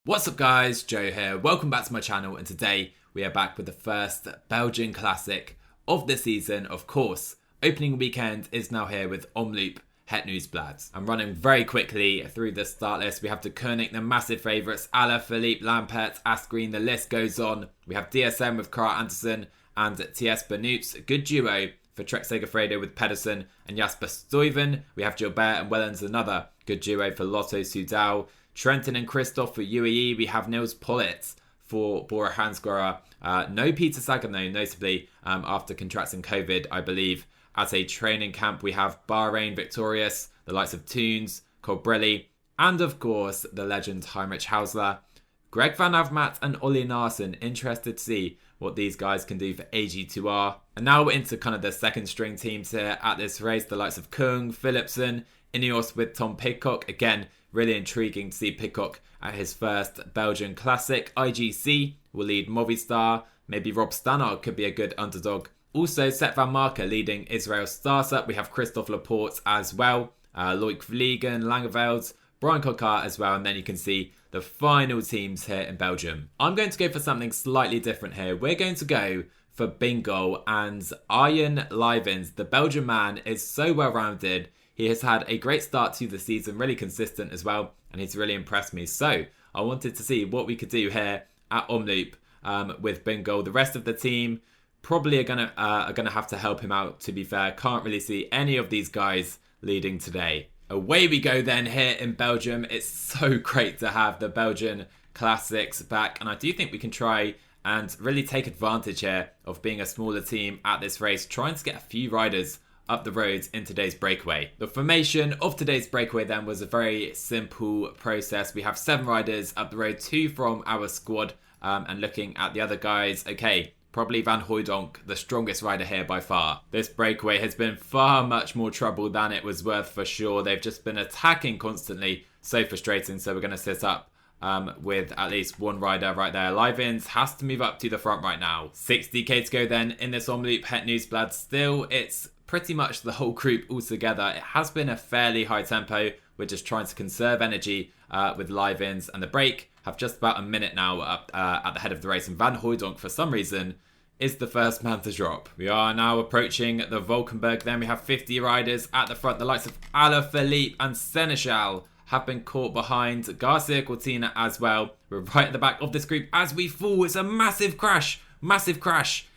What's up guys, Joe here, welcome back to my channel, and today we are back with the first Belgian classic of the season. Of course, opening weekend is now here with Omloop Het Nieuwsblad. I'm running very quickly through the start list. We have Deceuninck, the massive favourites, Alaphilippe, Lampert, Asgreen, the list goes on. We have DSM with Kara Andersen and TS Benoot, a good duo for Trek Segafredo with Pedersen and Jasper Stuyven. We have Gilbert and Wellens, another good duo for Lotto Soudal. Trentin and Christoph for UAE. We have Niels Pollitt for Bora Hansgrohe. No Peter Sagan though, notably after contracting COVID, I believe, at a training camp. We have Bahrain victorious, the likes of Toons, Colbrelli, and of course the legend Heinrich Hausler. Greg Van Avermaet and Ollie Narsson, interested to see what these guys can do for AG2R. And now we're into kind of the second string teams here at this race, the likes of Kung, Philipsen, Ineos with Tom Pidcock. Again, really intriguing to see Pidcock at his first Belgian Classic. IGC will lead Movistar. Maybe Rob Stannard could be a good underdog. Also, Sepp van Marken leading Israel Startup. We have Christophe Laporte as well. Loic Vliegen, Langeveld, Brian Coquart as well. And then you can see the final teams here in Belgium. I'm going to go for something slightly different here. We're going to go for Bingoal, and Arjen Livyns, the Belgian man, is so well-rounded. He has had a great start to the season, really consistent as well, and he's really impressed me. So I wanted to see what we could do here at Omloop with Bingoal. The rest of the team probably are gonna have to help him out, to be fair. Can't really see any of these guys leading today. Away we go then here in Belgium. It's so great to have the Belgian Classics back, and I do think we can try and really take advantage here of being a smaller team at this race, trying to get a few riders up the roads in today's breakaway. The formation of today's breakaway then was a very simple process. We have 7 riders up the road, 2 from our squad, and looking at the other guys, okay, probably Van Hooijdonk, the strongest rider here by far. This breakaway has been far much more trouble than it was worth for sure. They've just been attacking constantly, so frustrating. So we're going to sit up with at least one rider right there. Livyns has to move up to the front right now. 60k to go then in this Omloop Het Nieuwsblad. Still, it's pretty much the whole group all together. It has been a fairly high tempo. We're just trying to conserve energy with Livyns, and the break have just about a minute now up at the head of the race, and Van Hooijdonk for some reason is the first man to drop. We are now approaching the Valkenburg. Then we have 50 riders at the front. The likes of Alaphilippe and Seneschal have been caught behind. Garcia Cortina as well. We're right at the back of this group as we fall. It's a massive crash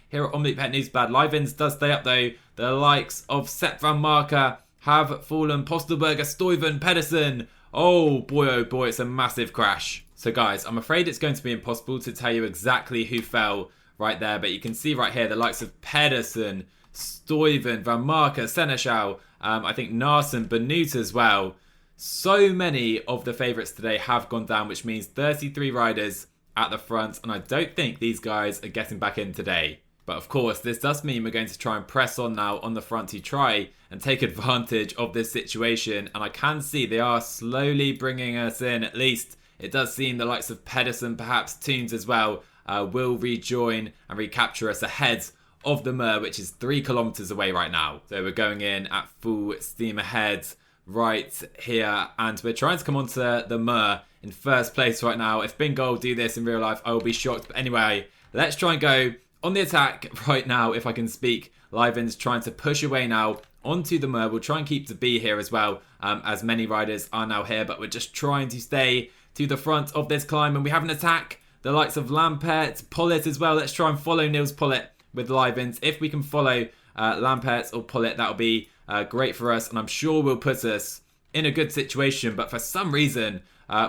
here at Omloop Het Nieuwsblad. Livyns does stay up though. The likes of Sepp van Marken have fallen. Postelberger, Stuyven, Pedersen. Oh boy, it's a massive crash. So guys, I'm afraid it's going to be impossible to tell you exactly who fell right there, but you can see right here the likes of Pedersen, Stuyven, Van Marken, Seneschal, I think Narsson, Benoot as well. So many of the favourites today have gone down, which means 33 riders at the front, and I don't think these guys are getting back in today. But of course, this does mean we're going to try and press on now on the front to try and take advantage of this situation. And I can see they are slowly bringing us in. At least it does seem the likes of Pedersen, perhaps Toons as well, will rejoin and recapture us ahead of the Mur, which is 3 kilometers away right now. So we're going in at full steam ahead right here, and we're trying to come onto the Mur in first place right now. If Bingoal do this in real life, I will be shocked. But anyway, let's try and go on the attack right now, if I can speak. Livyns trying to push away now onto the Mur. We'll try and keep to B here as well, as many riders are now here, but we're just trying to stay to the front of this climb, and we have an attack. The likes of Lampert, Pollitt as well. Let's try and follow Niels Pollitt with Livyns. If we can follow Lampert or Pollitt, that'll be great for us, and I'm sure will put us in a good situation. But for some reason,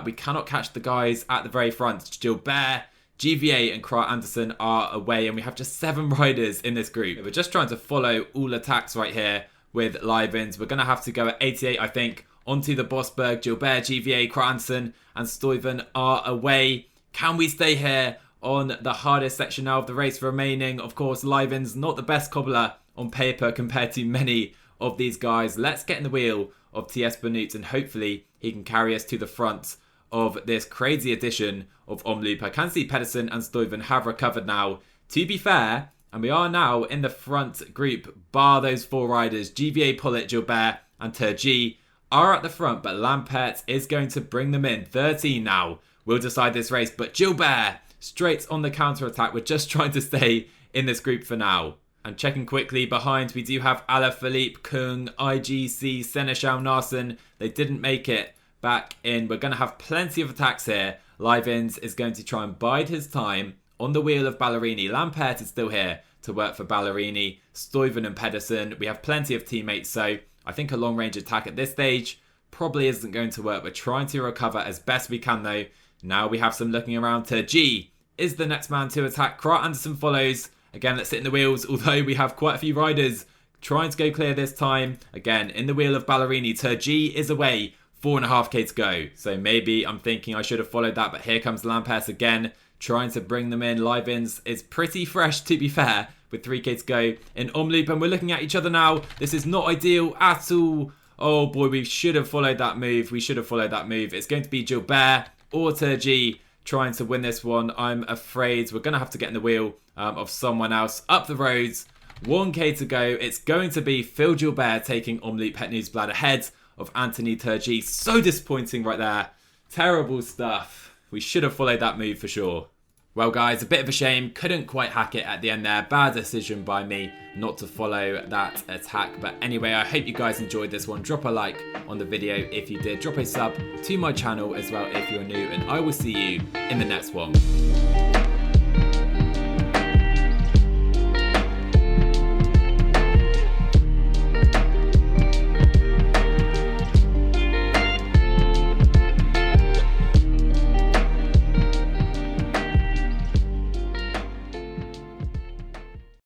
we cannot catch the guys at the very front. Gilbert, GVA and Kara Andersen are away, and we have just 7 riders in this group. We're just trying to follow all attacks right here with Livyns. We're going to have to go at 88, I think, onto the Bosberg. Gilbert, GVA, Kara Andersen and Stuyven are away. Can we stay here on the hardest section now of the race remaining? Of course, Livyns not the best cobbler on paper compared to many of these guys. Let's get in the wheel of TS Benoot, and hopefully he can carry us to the front of this crazy edition of Omloop. I can see Pedersen and Stuyven have recovered now, to be fair, and we are now in the front group, bar those 4 riders. GVA, Pollitt, Gilbert and Turgi are at the front, but Lampert is going to bring them in. 13 now will decide this race. But Gilbert, straight on the counter-attack. We're just trying to stay in this group for now. And checking quickly behind, we do have Alaphilippe, Kung, IGC, Seneschal, Narsen. They didn't make it back in. We're going to have plenty of attacks here. Livyns is going to try and bide his time on the wheel of Ballerini. Lampert is still here to work for Ballerini, Stuyven and Pedersen. We have plenty of teammates, so I think a long-range attack at this stage probably isn't going to work. We're trying to recover as best we can, though. Now we have some looking around. G is the next man to attack. Krat Anderson follows. Again, let's sit in the wheels, although we have quite a few riders trying to go clear this time. Again, in the wheel of Ballerini. G is away. 4.5k to go. So maybe I'm thinking I should have followed that, but here comes Lampert again, trying to bring them in. Livyns is pretty fresh, to be fair, with 3k to go in Omloop, and we're looking at each other now. This is not ideal at all. Oh boy, we should have followed that move. We should have followed that move. It's going to be Gilbert or G trying to win this one. I'm afraid we're going to have to get in the wheel of someone else. Up the roads, 1k to go. It's going to be Phil Gilbert taking Omloop Het Nieuwsblad ahead of Anthony Turgi. So disappointing right there. Terrible stuff. We should have followed that move for sure. Well guys, a bit of a shame. Couldn't quite hack it at the end there. Bad decision by me not to follow that attack. But anyway, I hope you guys enjoyed this one. Drop a like on the video if you did. Drop a sub to my channel as well if you're new. And I will see you in the next one.